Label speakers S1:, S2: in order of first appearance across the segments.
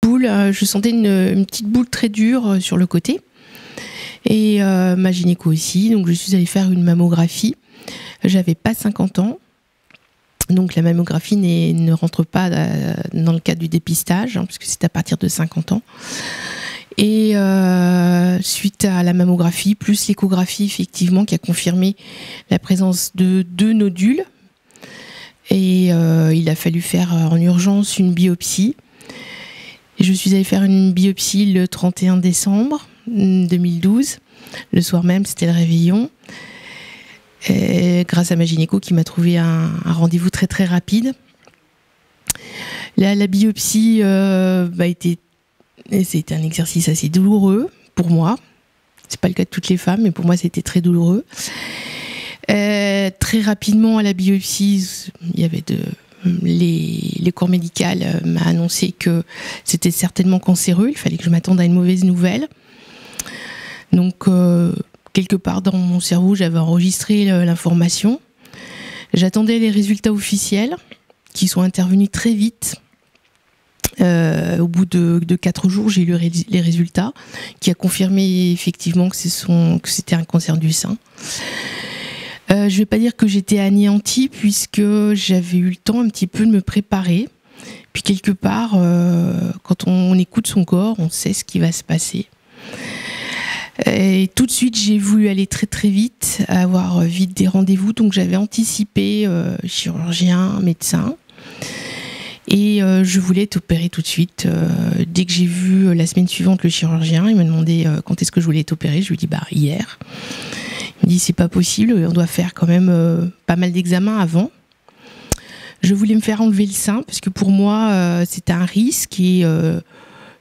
S1: boule, je sentais une petite boule très dure sur le côté. Et ma gynéco aussi, donc je suis allée faire une mammographie. J'avais pas 50 ans, donc la mammographie ne rentre pas dans le cadre du dépistage, puisque c'est à partir de 50 ans. Et suite à la mammographie, plus l'échographie, effectivement, qui a confirmé la présence de 2 nodules. Et il a fallu faire en urgence une biopsie. Et je suis allée faire une biopsie le 31 décembre 2012. Le soir même, c'était le réveillon. Et grâce à ma gynéco qui m'a trouvé un rendez-vous très très rapide. La biopsie c'était un exercice assez douloureux pour moi. C'est pas le cas de toutes les femmes, mais pour moi c'était très douloureux. Très rapidement à la biopsie, il y avait les corps médical m'a annoncé que c'était certainement cancéreux. Il fallait que je m'attende à une mauvaise nouvelle. Donc quelque part dans mon cerveau, j'avais enregistré l'information. J'attendais les résultats officiels qui sont intervenus très vite. Au bout de 4 jours, j'ai eu les résultats qui a confirmé effectivement que c'était un cancer du sein. Je ne vais pas dire que j'étais anéantie puisque j'avais eu le temps un petit peu de me préparer. Puis quelque part, quand on écoute son corps, on sait ce qui va se passer. Et tout de suite, j'ai voulu aller très très vite, avoir vite des rendez-vous. Donc j'avais anticipé chirurgien, médecin. Et je voulais être opérée tout de suite. Dès que j'ai vu la semaine suivante le chirurgien, il m'a demandé quand est-ce que je voulais être opérée. Je lui ai dit hier. Il me dit c'est pas possible, on doit faire quand même pas mal d'examens avant. Je voulais me faire enlever le sein parce que pour moi c'était un risque et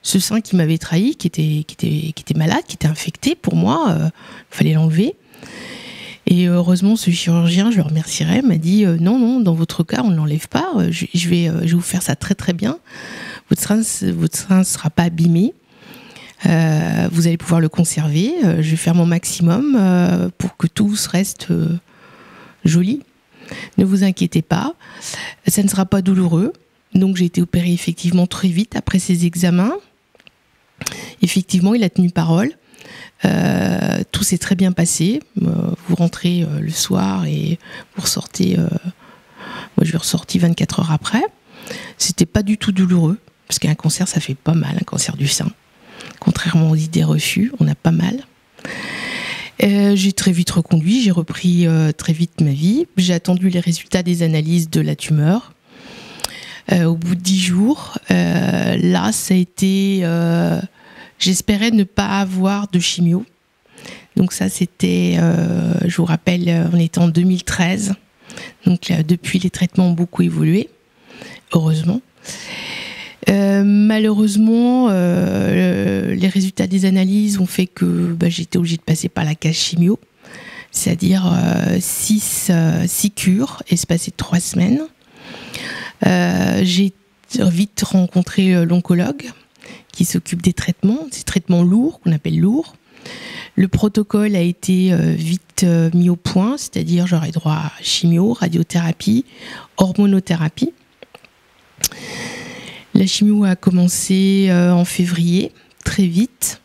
S1: ce sein qui m'avait trahi, qui était malade, qui était infecté, pour moi il fallait l'enlever. Et heureusement ce chirurgien, je le remercierai, m'a dit non, dans votre cas on ne l'enlève pas, je vais vous faire ça très très bien, votre sein ne sera pas abîmé. Vous allez pouvoir le conserver. Je vais faire mon maximum pour que tout reste joli. Ne vous inquiétez pas, ça ne sera pas douloureux. Donc j'ai été opérée effectivement très vite après ces examens. Effectivement, il a tenu parole. Tout s'est très bien passé. Vous rentrez le soir et vous ressortez. Moi, je suis ressortie 24 heures après. C'était pas du tout douloureux parce qu'un cancer, ça fait pas mal, un cancer du sein. Contrairement aux idées reçues, on a pas mal. J'ai très vite reconduit, j'ai repris très vite ma vie. J'ai attendu les résultats des analyses de la tumeur. Au bout de 10 jours, là, ça a été... j'espérais ne pas avoir de chimio. Donc ça, c'était, je vous rappelle, on était en 2013. Donc là, depuis, les traitements ont beaucoup évolué, heureusement. Malheureusement, les résultats des analyses ont fait que j'étais obligée de passer par la case chimio, c'est-à-dire 6 cures espacées de 3 semaines. J'ai vite rencontré l'oncologue qui s'occupe des traitements, ces traitements lourds, qu'on appelle lourds. Le protocole a été vite mis au point, c'est-à-dire j'aurai droit à chimio, radiothérapie, hormonothérapie. La chimio a commencé en février, très vite.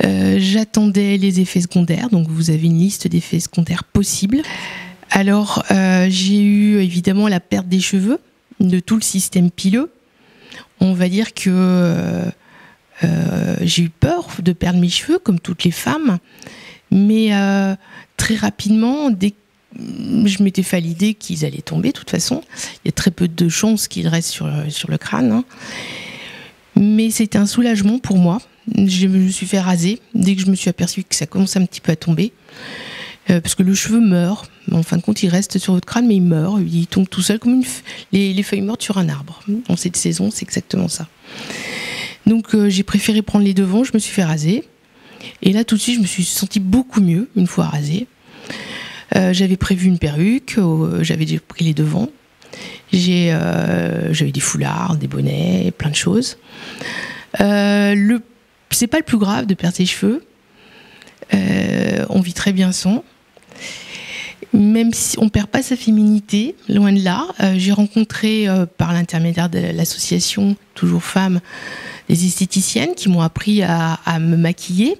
S1: J'attendais les effets secondaires, donc vous avez une liste d'effets secondaires possibles. Alors, j'ai eu évidemment la perte des cheveux, de tout le système pileux. On va dire que j'ai eu peur de perdre mes cheveux, comme toutes les femmes. Mais très rapidement, dès que je m'étais fait l'idée qu'ils allaient tomber, de toute façon. Il y a très peu de chances qu'ils restent sur le crâne. Hein. Mais c'était un soulagement pour moi. Je me suis fait raser dès que je me suis aperçue que ça commençait un petit peu à tomber. Parce que le cheveu meurt. En fin de compte, il reste sur votre crâne, mais il meurt. Il tombe tout seul comme les feuilles mortes sur un arbre. En cette saison, c'est exactement ça. Donc j'ai préféré prendre les devants, je me suis fait raser. Et là, tout de suite, je me suis sentie beaucoup mieux une fois rasée. J'avais prévu une perruque, j'avais déjà pris les devants. J'avais des foulards, des bonnets, plein de choses. C'est pas le plus grave de perdre ses cheveux. On vit très bien sans. Même si on perd pas sa féminité, loin de là. J'ai rencontré par l'intermédiaire de l'association toujours femme, des esthéticiennes qui m'ont appris à me maquiller.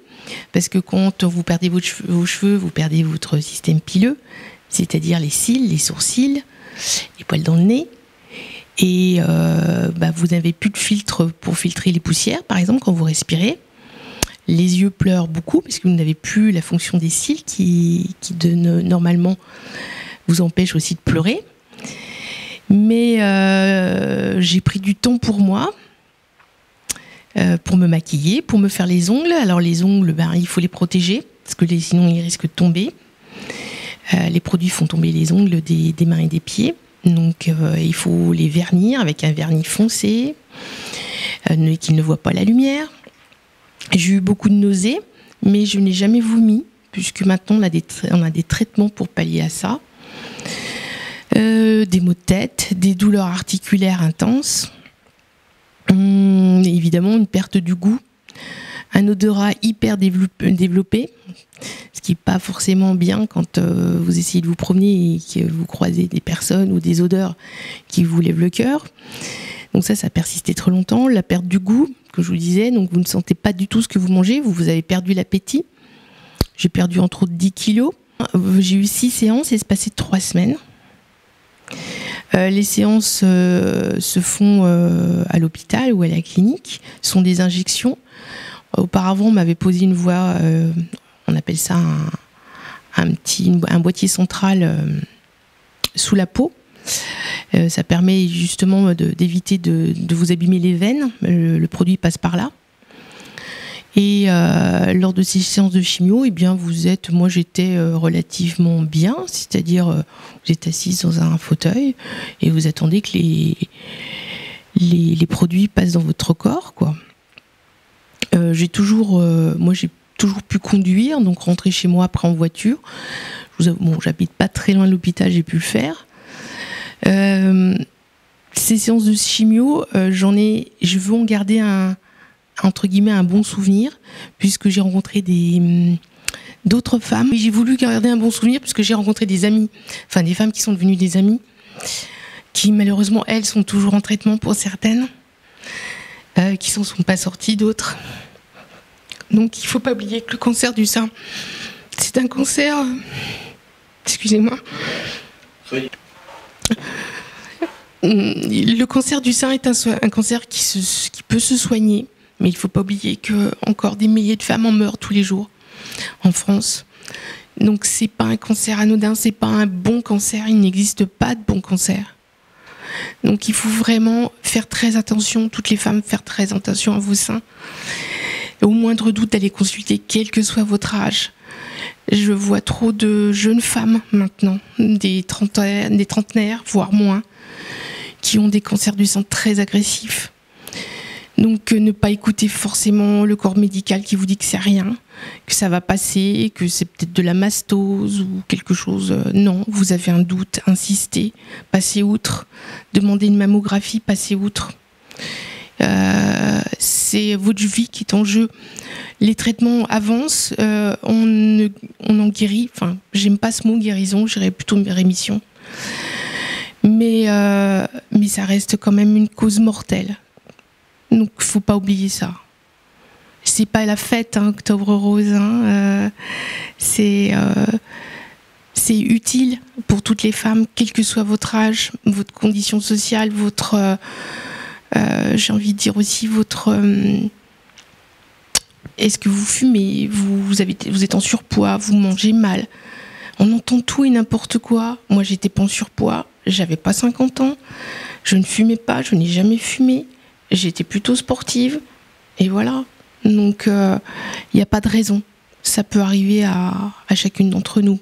S1: Parce que quand vous perdez vos cheveux, vous perdez votre système pileux, c'est-à-dire les cils, les sourcils, les poils dans le nez. Et vous n'avez plus de filtre pour filtrer les poussières, par exemple, quand vous respirez. Les yeux pleurent beaucoup parce que vous n'avez plus la fonction des cils qui normalement vous empêche aussi de pleurer. Mais j'ai pris du temps pour moi, pour me maquiller, pour me faire les ongles. Alors les ongles, il faut les protéger parce que sinon ils risquent de tomber. Les produits font tomber les ongles des mains et des pieds. Donc il faut les vernir avec un vernis foncé qui ne voit pas la lumière. J'ai eu beaucoup de nausées, mais je n'ai jamais vomi, puisque maintenant on a des traitements pour pallier à ça. Des maux de tête, des douleurs articulaires intenses, évidemment une perte du goût, un odorat hyper développé, ce qui n'est pas forcément bien quand vous essayez de vous promener et que vous croisez des personnes ou des odeurs qui vous lèvent le cœur. Donc ça a persisté trop longtemps. La perte du goût, que je vous disais, donc vous ne sentez pas du tout ce que vous mangez, vous avez perdu l'appétit. J'ai perdu entre autres 10 kilos. J'ai eu 6 séances et c'est passé 3 semaines. Les séances se font à l'hôpital ou à la clinique, ce sont des injections. Auparavant, on m'avait posé une voie, on appelle ça un boîtier central sous la peau. Ça permet justement d'éviter de vous abîmer les veines. Le produit passe par là. Et lors de ces séances de chimio, moi j'étais relativement bien, c'est-à-dire vous êtes assise dans un fauteuil et vous attendez que les produits passent dans votre corps, quoi. J'ai toujours pu conduire, donc rentrer chez moi après en voiture. J'habite pas très loin de l'hôpital, j'ai pu le faire. Ces séances de chimio, je veux en garder entre guillemets un bon souvenir, puisque j'ai rencontré d'autres femmes. Et j'ai voulu garder un bon souvenir puisque j'ai rencontré des amies, enfin des femmes qui sont devenues des amies, qui malheureusement elles sont toujours en traitement pour certaines, qui ne sont pas sorties, d'autres. Donc il ne faut pas oublier que le cancer du sein, c'est un cancer. Excusez-moi. Oui. Le cancer du sein est un cancer qui peut se soigner, mais il ne faut pas oublier que encore des milliers de femmes en meurent tous les jours en France. Donc c'est pas un cancer anodin, c'est pas un bon cancer, il n'existe pas de bon cancer. Donc il faut vraiment faire très attention, toutes les femmes, faire très attention à vos seins. Et au moindre doute, allez consulter, quel que soit votre âge. Je vois trop de jeunes femmes maintenant, des trentenaires, voire moins, qui ont des cancers du sein très agressifs. Donc ne pas écouter forcément le corps médical qui vous dit que c'est rien, que ça va passer, que c'est peut-être de la mastose ou quelque chose. Non, vous avez un doute, insistez, passez outre, demandez une mammographie, passez outre. C'est votre vie qui est en jeu. Les traitements avancent, on en guérit. Enfin, j'aime pas ce mot guérison, je dirais plutôt rémission. Mais ça reste quand même une cause mortelle. Donc, faut pas oublier ça. C'est pas la fête, hein, Octobre Rose. Hein, c'est utile pour toutes les femmes, quel que soit votre âge, votre condition sociale, votre, j'ai envie de dire aussi votre. Est-ce que vous fumez, vous êtes en surpoids, vous mangez mal. On entend tout et n'importe quoi. Moi, j'étais pas en surpoids, j'avais pas 50 ans, je ne fumais pas, je n'ai jamais fumé. J'étais plutôt sportive, et voilà. Donc, il n'y a pas de raison. Ça peut arriver à chacune d'entre nous.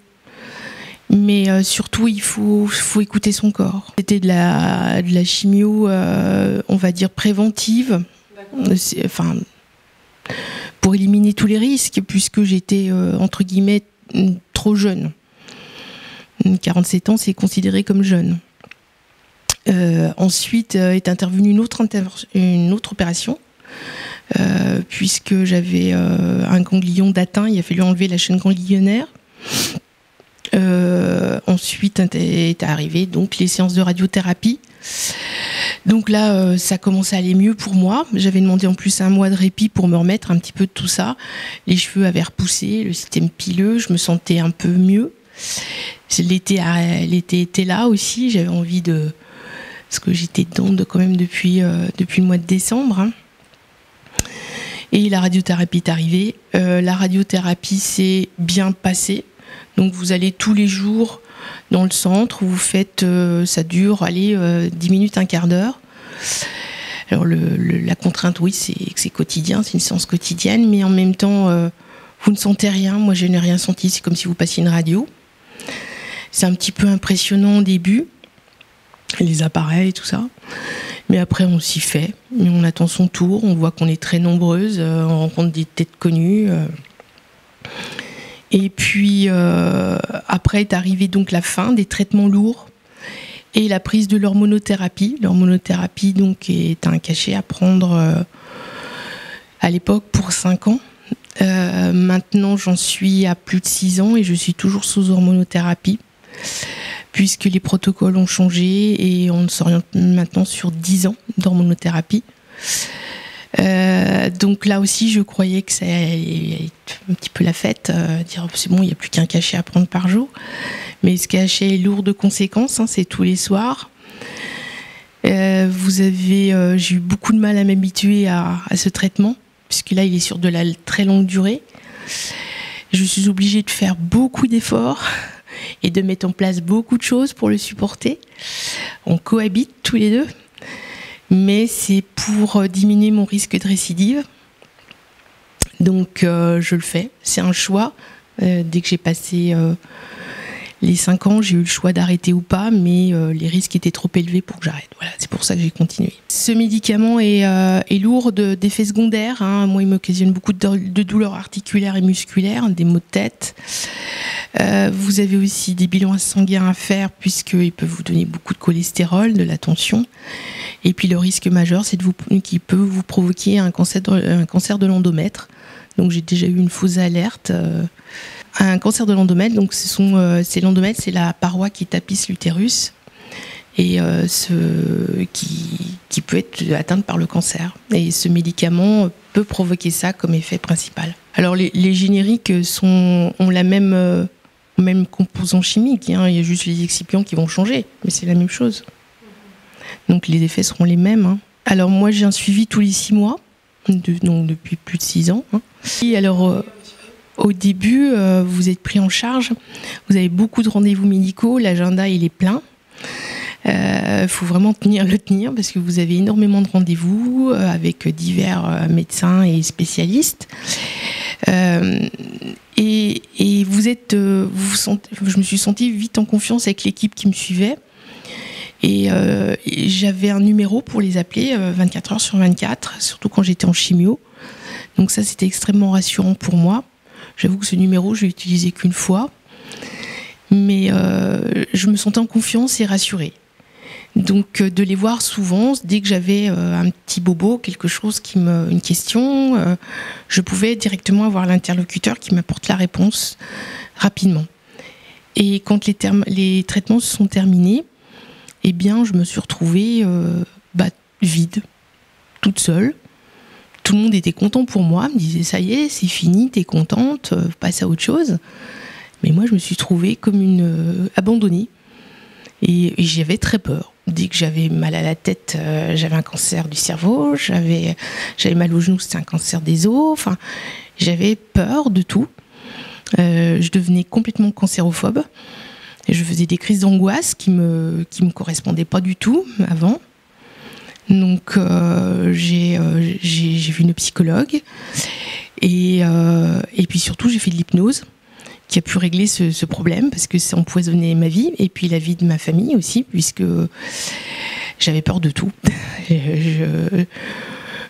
S1: Mais surtout, il faut écouter son corps. C'était de la chimio, on va dire préventive, enfin, pour éliminer tous les risques, puisque j'étais, entre guillemets, trop jeune. 47 ans, c'est considéré comme jeune. Ensuite est intervenue une autre opération, puisque j'avais un ganglion d'atteint, il a fallu enlever la chaîne ganglionnaire. Ensuite est arrivé donc les séances de radiothérapie. Donc là, ça commençait à aller mieux pour moi. J'avais demandé en plus 1 mois de répit pour me remettre un petit peu de tout ça. Les cheveux avaient repoussé, le système pileux, je me sentais un peu mieux. L'été était là aussi, j'avais envie de... Parce que j'étais dedans quand même depuis le mois de décembre. Hein. Et la radiothérapie est arrivée. La radiothérapie s'est bien passée. Donc vous allez tous les jours dans le centre, vous faites, ça dure 10 minutes, un quart d'heure. Alors la contrainte, oui, c'est que c'est quotidien, c'est une séance quotidienne, mais en même temps, vous ne sentez rien. Moi, je n'ai rien senti, c'est comme si vous passiez une radio. C'est un petit peu impressionnant au début, les appareils, tout ça. Mais après, on s'y fait, mais on attend son tour, on voit qu'on est très nombreuses, on rencontre des têtes connues. Et puis, après est arrivée donc la fin des traitements lourds et la prise de l'hormonothérapie. L'hormonothérapie, donc, est un cachet à prendre à l'époque pour 5 ans. Maintenant, j'en suis à plus de 6 ans et je suis toujours sous hormonothérapie, puisque les protocoles ont changé et on s'oriente maintenant sur 10 ans d'hormonothérapie. Donc là aussi, je croyais que ça allait être un petit peu la fête, dire c'est bon, il n'y a plus qu'un cachet à prendre par jour. Mais ce cachet est lourd de conséquences, hein, c'est tous les soirs. J'ai eu beaucoup de mal à m'habituer à ce traitement, puisque là, il est sur de la très longue durée. Je suis obligée de faire beaucoup d'efforts et de mettre en place beaucoup de choses pour le supporter. On cohabite tous les deux, mais c'est pour diminuer mon risque de récidive. Donc je le fais, c'est un choix. Dès que j'ai passé les 5 ans, j'ai eu le choix d'arrêter ou pas, mais les risques étaient trop élevés pour que j'arrête. Voilà, c'est pour ça que j'ai continué. Ce médicament est lourd d'effets secondaires. Hein. Moi, il m'occasionne beaucoup de douleurs articulaires et musculaires, des maux de tête. Vous avez aussi des bilans sanguins à faire, puisqu'ils peuvent vous donner beaucoup de cholestérol, de la tension. Et puis le risque majeur, c'est qu'il peut vous provoquer un cancer de l'endomètre. Donc j'ai déjà eu une fausse alerte. Un cancer de l'endomètre, donc c'est l'endomètre, c'est la paroi qui tapisse l'utérus et qui peut être atteinte par le cancer. Et ce médicament peut provoquer ça comme effet principal. Alors les génériques ont la même composant chimique, hein. Il y a juste les excipients qui vont changer, mais c'est la même chose. Donc les effets seront les mêmes. Hein. Alors moi j'ai un suivi tous les 6 mois, donc depuis plus de 6 ans. Hein. Et alors au début, vous êtes pris en charge, vous avez beaucoup de rendez-vous médicaux, l'agenda il est plein. Faut vraiment le tenir parce que vous avez énormément de rendez-vous avec divers médecins et spécialistes. Et je me suis sentie vite en confiance avec l'équipe qui me suivait. Et j'avais un numéro pour les appeler 24 heures sur 24, surtout quand j'étais en chimio. Donc ça, c'était extrêmement rassurant pour moi. J'avoue que ce numéro, je l'ai utilisé qu'une fois. Mais je me sentais en confiance et rassurée. Donc de les voir souvent, dès que j'avais un petit bobo, quelque chose une question, je pouvais directement avoir l'interlocuteur qui m'apporte la réponse rapidement. Et quand les traitements se sont terminés, eh bien, je me suis retrouvée vide, toute seule. Tout le monde était content pour moi, me disait ça y est, c'est fini, t'es contente, passe à autre chose. Mais moi, je me suis trouvée comme une abandonnée. Et j'avais très peur. Dès que j'avais mal à la tête, j'avais un cancer du cerveau, j'avais mal aux genoux, c'était un cancer des os. Enfin, j'avais peur de tout. Je devenais complètement cancérophobe. Et je faisais des crises d'angoisse qui me correspondaient pas du tout avant. Donc j'ai vu une psychologue et puis surtout j'ai fait de l'hypnose qui a pu régler ce problème parce que ça empoisonnait ma vie et puis la vie de ma famille aussi puisque j'avais peur de tout.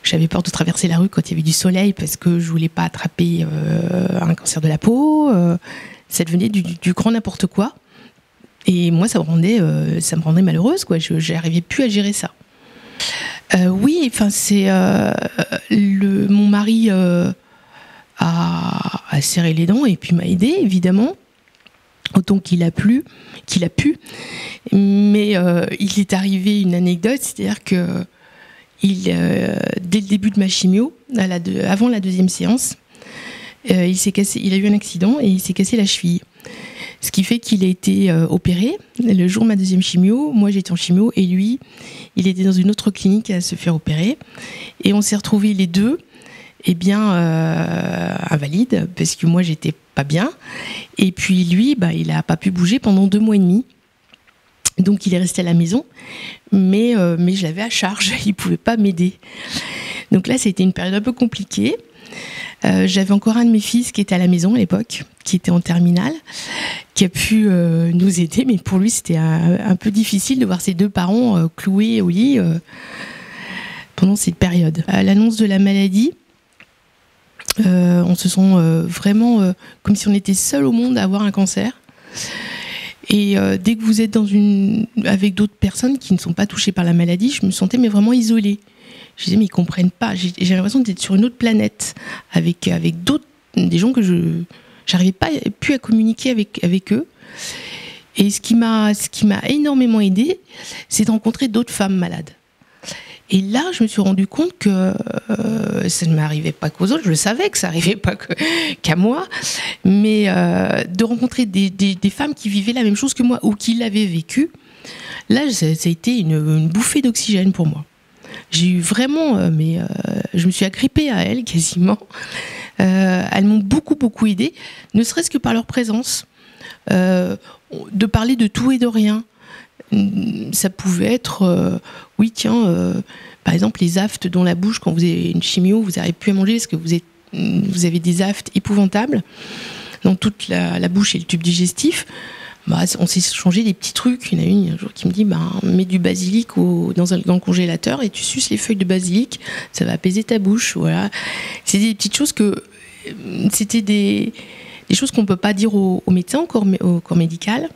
S1: J'avais peur de traverser la rue quand il y avait du soleil parce que je voulais pas attraper un cancer de la peau. Ça devenait du grand n'importe quoi. Et moi, ça me rendait malheureuse, quoi. Je n'arrivais plus à gérer ça. Oui, enfin, mon mari a serré les dents et puis m'a aidé, évidemment. autant qu'il a pu. Mais il est arrivé une anecdote, c'est-à-dire que dès le début de ma chimio, avant la deuxième séance, il a eu un accident et il s'est cassé la cheville. Ce qui fait qu'il a été opéré le jour de ma deuxième chimio. Moi, j'étais en chimio et lui, il était dans une autre clinique à se faire opérer. Et on s'est retrouvés les deux, invalides, parce que moi, j'étais pas bien. Et puis lui, il n'a pas pu bouger pendant 2 mois et demi. Donc, il est resté à la maison. Mais je l'avais à charge. Il ne pouvait pas m'aider. Donc là, c'était une période un peu compliquée. J'avais encore un de mes fils qui était à la maison à l'époque, qui était en terminale, qui a pu nous aider, mais pour lui c'était un peu difficile de voir ses 2 parents cloués au lit pendant cette période. À l'annonce de la maladie, on se sent vraiment comme si on était seul au monde à avoir un cancer. Et dès que vous êtes avec d'autres personnes qui ne sont pas touchées par la maladie, je me sentais mais vraiment isolée. Je disais, mais ils ne comprennent pas. J'ai l'impression d'être sur une autre planète, avec des gens que je n'arrivais pas plus à communiquer avec eux. Et ce qui m'a énormément aidée, c'est de rencontrer d'autres femmes malades. Et là, je me suis rendu compte que ça ne m'arrivait pas qu'aux autres. Je le savais que ça n'arrivait pas qu'à moi. Mais de rencontrer des femmes qui vivaient la même chose que moi ou qui l'avaient vécu, là, ça a été une bouffée d'oxygène pour moi. J'ai eu vraiment, je me suis agrippée à elles quasiment. Elles m'ont beaucoup aidée, ne serait-ce que par leur présence, de parler de tout et de rien. Ça pouvait être, par exemple les aftes dans la bouche quand vous avez une chimio, vous n'arrivez plus à manger parce que vous avez des aftes épouvantables dans toute la bouche et le tube digestif. On s'est changé des petits trucs. Il y en a une un jour qui me dit mets du basilic dans le congélateur et tu suces les feuilles de basilic, ça va apaiser ta bouche. Voilà. C'est des petites choses c'était des choses qu'on ne peut pas dire au médecin, au corps médical,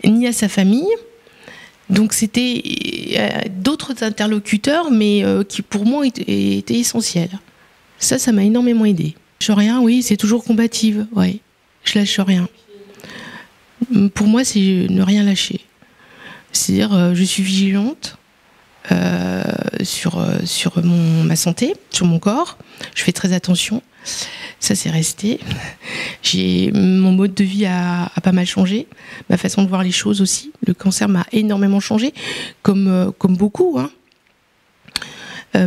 S1: ni à sa famille. Donc c'était d'autres interlocuteurs, mais qui pour moi étaient essentiels. Ça m'a énormément aidée. Je lâche rien, oui, c'est toujours combative. Ouais. Je lâche rien. Pour moi, c'est ne rien lâcher. C'est-à-dire, je suis vigilante sur ma santé, sur mon corps. Je fais très attention. Ça, c'est resté. Mon mode de vie a pas mal changé. Ma façon de voir les choses aussi. Le cancer m'a énormément changé, comme beaucoup. Hein.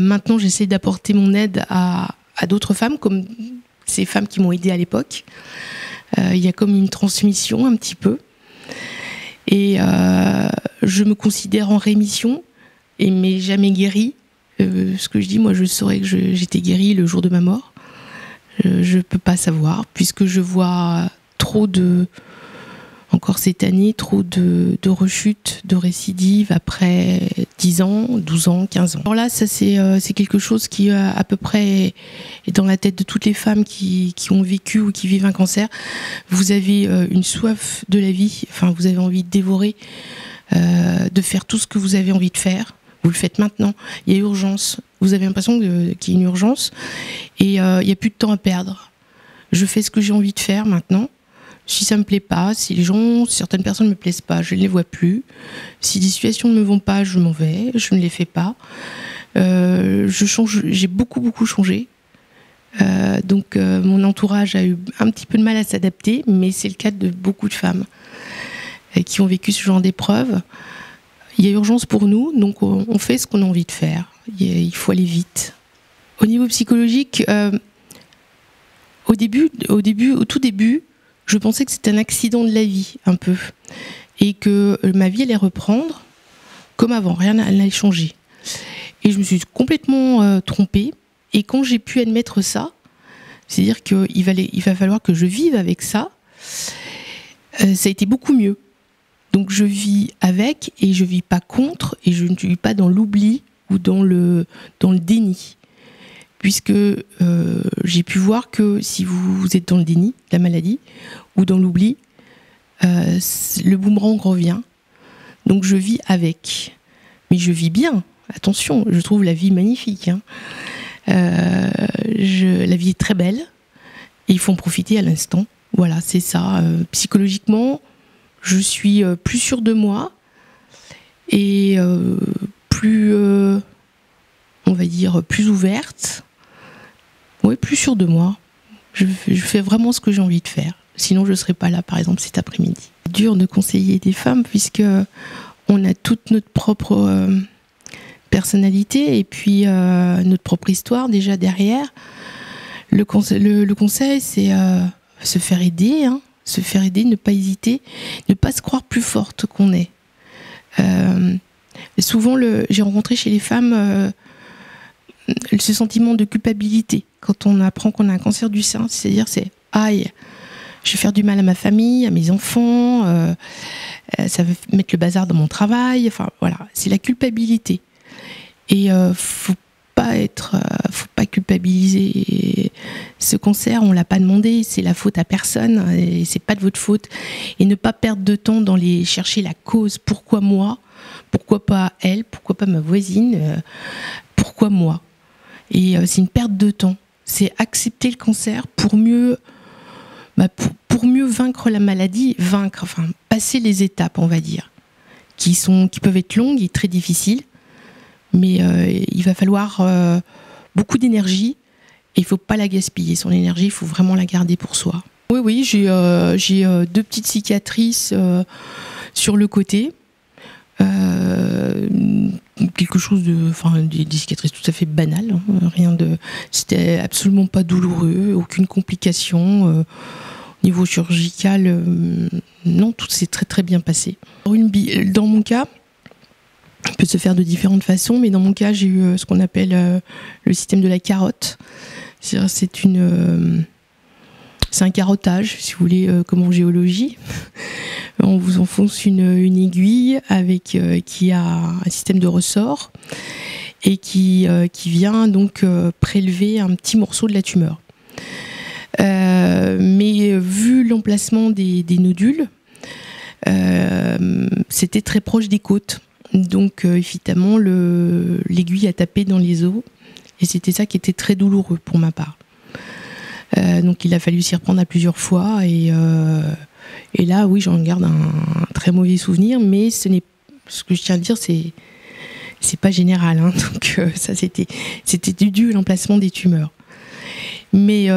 S1: Maintenant, j'essaie d'apporter mon aide à d'autres femmes, comme ces femmes qui m'ont aidée à l'époque. Il y a comme une transmission un petit peu. Et je me considère en rémission, mais jamais guérie. Ce que je dis, moi, je saurais que j'étais guérie le jour de ma mort. Je ne peux pas savoir, puisque je vois encore cette année, trop de rechutes, de récidives après 10 ans, 12 ans, 15 ans. Alors là, ça c'est quelque chose qui à peu près est dans la tête de toutes les femmes qui ont vécu ou qui vivent un cancer. Vous avez une soif de la vie, enfin vous avez envie de dévorer, de faire tout ce que vous avez envie de faire. Vous le faites maintenant. Il y a urgence. Vous avez l'impression qu'il y a une urgence et il n'y a plus de temps à perdre. Je fais ce que j'ai envie de faire maintenant. Si ça me plaît pas, si certaines personnes me plaisent pas, je ne les vois plus. Si des situations ne me vont pas, je m'en vais, je ne les fais pas. Je change, j'ai beaucoup changé. Donc mon entourage a eu un petit peu de mal à s'adapter, mais c'est le cas de beaucoup de femmes qui ont vécu ce genre d'épreuve. Il y a urgence pour nous, donc on fait ce qu'on a envie de faire. Il faut aller vite. Au niveau psychologique, au tout début, je pensais que c'était un accident de la vie, un peu. Et que ma vie allait reprendre comme avant, rien n'allait changer. Et je me suis complètement trompée. Et quand j'ai pu admettre ça, c'est-à-dire qu'il va falloir que je vive avec ça, ça a été beaucoup mieux. Donc je vis avec et je ne vis pas contre et je ne vis pas dans l'oubli ou dans le déni. Puisque j'ai pu voir que si vous êtes dans le déni, la maladie, ou dans l'oubli, le boomerang revient. Donc je vis avec. Mais je vis bien, attention, je trouve la vie magnifique. Hein. La vie est très belle, et il faut en profiter à l'instant. Voilà, c'est ça. Psychologiquement, je suis plus sûre de moi et plus, on va dire, plus ouverte. Oui, plus sûre de moi. Je fais vraiment ce que j'ai envie de faire. Sinon, je ne serais pas là, par exemple, cet après-midi. C'est dur de conseiller des femmes puisque on a toute notre propre personnalité et puis notre propre histoire déjà derrière. Le conseil, c'est se faire aider, hein, se faire aider, ne pas hésiter, ne pas se croire plus forte qu'on est. Souvent, j'ai rencontré chez les femmes ce sentiment de culpabilité quand on apprend qu'on a un cancer du sein, c'est-à-dire aïe, je vais faire du mal à ma famille, à mes enfants, ça va mettre le bazar dans mon travail, enfin voilà, c'est la culpabilité. Et faut pas culpabiliser. Et ce cancer, on l'a pas demandé, c'est la faute à personne, et c'est pas de votre faute. Et ne pas perdre de temps dans chercher la cause. Pourquoi moi? Pourquoi pas elle? Pourquoi pas ma voisine? Pourquoi moi? Et c'est une perte de temps. C'est accepter le cancer pour mieux vaincre la maladie, passer les étapes, on va dire, qui peuvent être longues et très difficiles. Mais il va falloir beaucoup d'énergie et il ne faut pas la gaspiller. Son énergie, il faut vraiment la garder pour soi. Oui, j'ai 2 petites cicatrices sur le côté. Quelque chose des cicatrices tout à fait banales. Hein, c'était absolument pas douloureux, aucune complication. Au niveau chirurgical, non, tout s'est très très bien passé. Dans mon cas, ça peut se faire de différentes façons, mais dans mon cas, j'ai eu ce qu'on appelle le système de la carotte. C'est un carottage, si vous voulez, comme en géologie. On vous enfonce une aiguille qui a un système de ressort et qui vient donc prélever un petit morceau de la tumeur. Mais vu l'emplacement des nodules, c'était très proche des côtes. Donc évidemment l'aiguille a tapé dans les os et c'était ça qui était très douloureux pour ma part. Donc il a fallu s'y reprendre à plusieurs fois et là oui, j'en garde un très mauvais souvenir, mais ce que je tiens à dire, c'est pas général, hein. Donc ça c'était dû à l'emplacement des tumeurs. Mais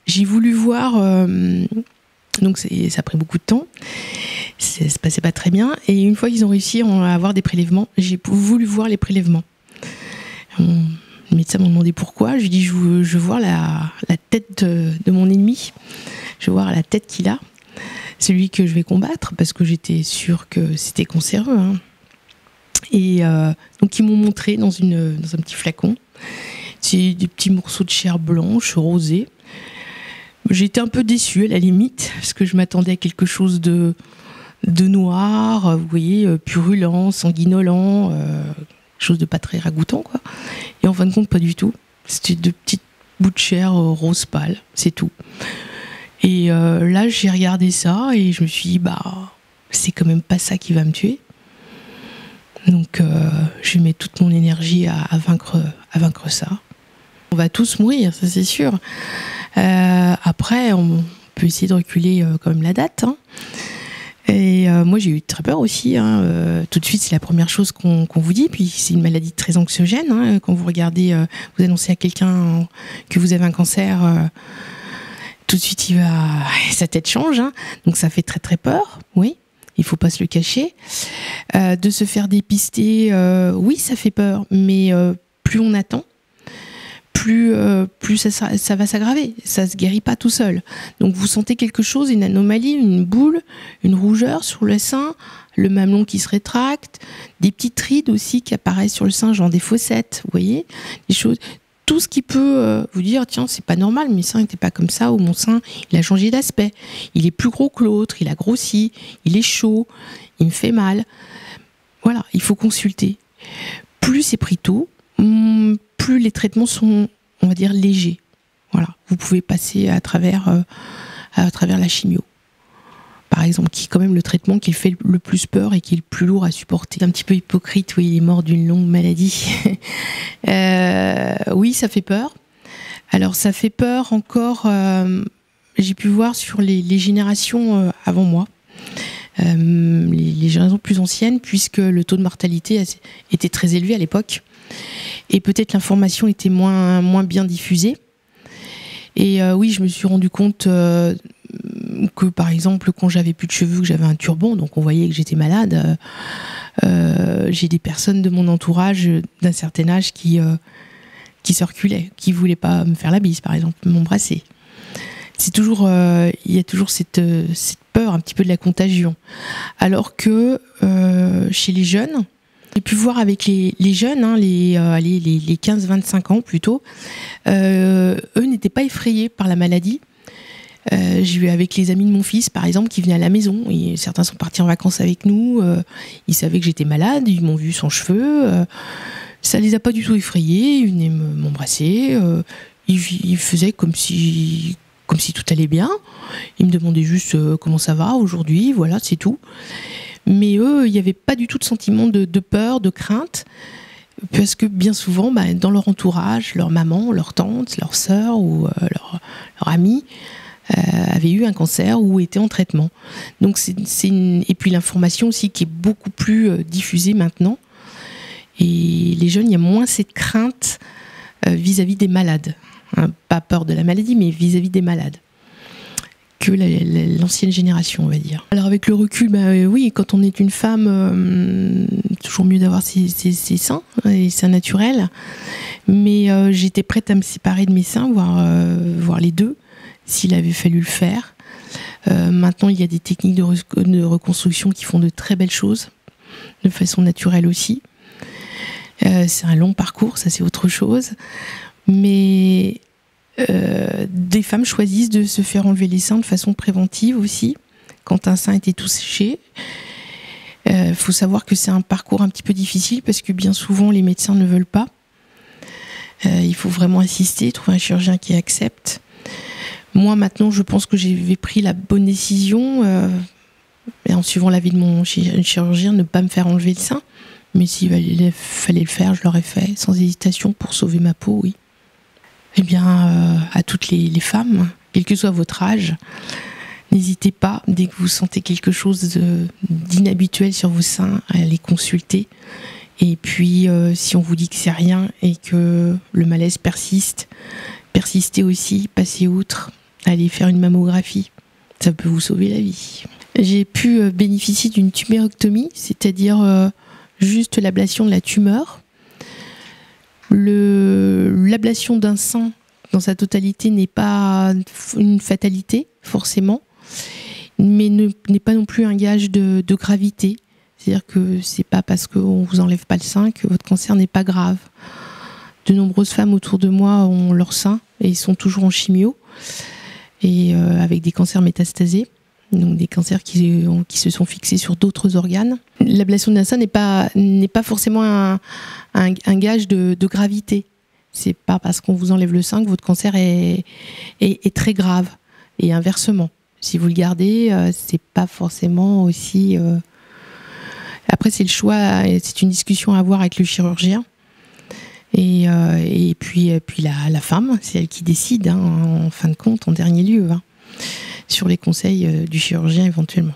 S1: j'ai voulu voir, donc ça a pris beaucoup de temps. Ça se passait pas très bien. Et une fois qu'ils ont réussi à avoir des prélèvements, j'ai voulu voir les prélèvements. Le médecin m'a demandé pourquoi. Je lui ai dit, je veux voir la tête de mon ennemi. Je veux voir la tête qu'il a. Celui que je vais combattre, parce que j'étais sûre que c'était cancéreux. Hein. Et donc ils m'ont montré dans un petit flacon. C'est des petits morceaux de chair blanche, rosée. J'étais un peu déçue à la limite, parce que je m'attendais à quelque chose de noir, vous voyez, purulent, sanguinolent, quelque chose de pas très ragoûtant, quoi. Et en fin de compte, pas du tout. C'était 2 petites bouts de chair rose pâle, c'est tout. Et là, j'ai regardé ça et je me suis dit, c'est quand même pas ça qui va me tuer. Donc, je vais mettre toute mon énergie à vaincre ça. On va tous mourir, ça c'est sûr. Après, on peut essayer de reculer quand même la date. Hein. Et moi, j'ai eu très peur aussi. Hein. Tout de suite, c'est la première chose qu'on vous dit. Puis, c'est une maladie très anxiogène. Hein. Quand vous regardez, vous annoncez à quelqu'un que vous avez un cancer, tout de suite, sa tête change. Hein. Donc, ça fait très, très peur. Oui, il ne faut pas se le cacher. De se faire dépister, oui, ça fait peur. Mais plus on attend, plus ça va s'aggraver. Ça ne se guérit pas tout seul. Donc vous sentez quelque chose, une anomalie, une boule, une rougeur sur le sein, le mamelon qui se rétracte, des petites rides aussi qui apparaissent sur le sein, genre des fossettes, vous voyez, des choses. Tout ce qui peut vous dire, tiens, c'est pas normal, mes seins n'étaient pas comme ça, ou mon sein, il a changé d'aspect. Il est plus gros que l'autre, il a grossi, il est chaud, il me fait mal. Voilà, il faut consulter. Plus c'est pris tôt, plus les traitements sont, on va dire, légers. Voilà, vous pouvez passer à travers la chimio, par exemple, qui est quand même le traitement qui fait le plus peur et qui est le plus lourd à supporter. Un petit peu hypocrite, oui, il est mort d'une longue maladie. Oui, ça fait peur. Alors, ça fait peur encore. j'ai pu voir sur les générations avant moi, les générations plus anciennes, puisque le taux de mortalité était très élevé à l'époque, et peut-être l'information était moins bien diffusée. Et oui, je me suis rendu compte que, par exemple, quand j'avais plus de cheveux, que j'avais un turban, donc on voyait que j'étais malade. J'ai des personnes de mon entourage d'un certain âge qui se reculaient, qui voulaient pas me faire la bise, par exemple, m'embrasser. C'est toujours, il y a toujours cette peur un petit peu de la contagion. Alors que chez les jeunes, j'ai pu voir avec les jeunes, hein, les 15-25 ans plutôt, eux n'étaient pas effrayés par la maladie. J'ai eu avec les amis de mon fils, par exemple, qui venaient à la maison. Et certains sont partis en vacances avec nous. Ils savaient que j'étais malade, ils m'ont vu sans cheveux. Ça les a pas du tout effrayés. Ils venaient m'embrasser. Ils faisaient comme si tout allait bien. Ils me demandaient juste comment ça va aujourd'hui, voilà, c'est tout. Mais eux, il n'y avait pas du tout de sentiment de peur, de crainte, parce que bien souvent, dans leur entourage, leur maman, leur tante, leur sœur ou leur amie avaient eu un cancer ou étaient en traitement. Donc et puis l'information aussi qui est beaucoup plus diffusée maintenant. Et les jeunes, il y a moins cette crainte vis-à-vis des malades. Hein, pas peur de la maladie, mais vis-à-vis des malades. Que l'ancienne génération, on va dire. Alors avec le recul, oui, quand on est une femme, toujours mieux d'avoir ses seins, les seins naturels. Mais j'étais prête à me séparer de mes seins, voire les deux, s'il avait fallu le faire. Maintenant, il y a des techniques de reconstruction qui font de très belles choses, de façon naturelle aussi. C'est un long parcours, ça c'est autre chose. Mais des femmes choisissent de se faire enlever les seins de façon préventive aussi, quand un sein était touché. Faut savoir que c'est un parcours un petit peu difficile parce que bien souvent les médecins ne veulent pas. Il faut vraiment insister, trouver un chirurgien qui accepte. Moi maintenant je pense que j'avais pris la bonne décision en suivant l'avis de mon chirurgien, ne pas me faire enlever le sein. Mais s'il fallait le faire, je l'aurais fait sans hésitation pour sauver ma peau, oui. Eh bien, à toutes les femmes, quel que soit votre âge, n'hésitez pas, dès que vous sentez quelque chose d'inhabituel sur vos seins, à les consulter. Et puis, si on vous dit que c'est rien et que le malaise persiste, persistez aussi, passez outre, allez faire une mammographie. Ça peut vous sauver la vie. J'ai pu bénéficier d'une tumérectomie, c'est-à-dire juste l'ablation de la tumeur. L'ablation d'un sein dans sa totalité n'est pas une fatalité, forcément, mais n'est pas non plus un gage de gravité. C'est-à-dire que c'est pas parce qu'on vous enlève pas le sein que votre cancer n'est pas grave. De nombreuses femmes autour de moi ont leur sein et ils sont toujours en chimio et avec des cancers métastasés. Donc des cancers qui se sont fixés sur d'autres organes. L'ablation d'un sein n'est pas forcément un gage de gravité. C'est pas parce qu'on vous enlève le sein que votre cancer est très grave. Et inversement, si vous le gardez, c'est pas forcément aussi. Après, c'est le choix, c'est une discussion à avoir avec le chirurgien. Et puis la femme, c'est elle qui décide, hein, en fin de compte, en dernier lieu. Hein, sur les conseils du chirurgien éventuellement.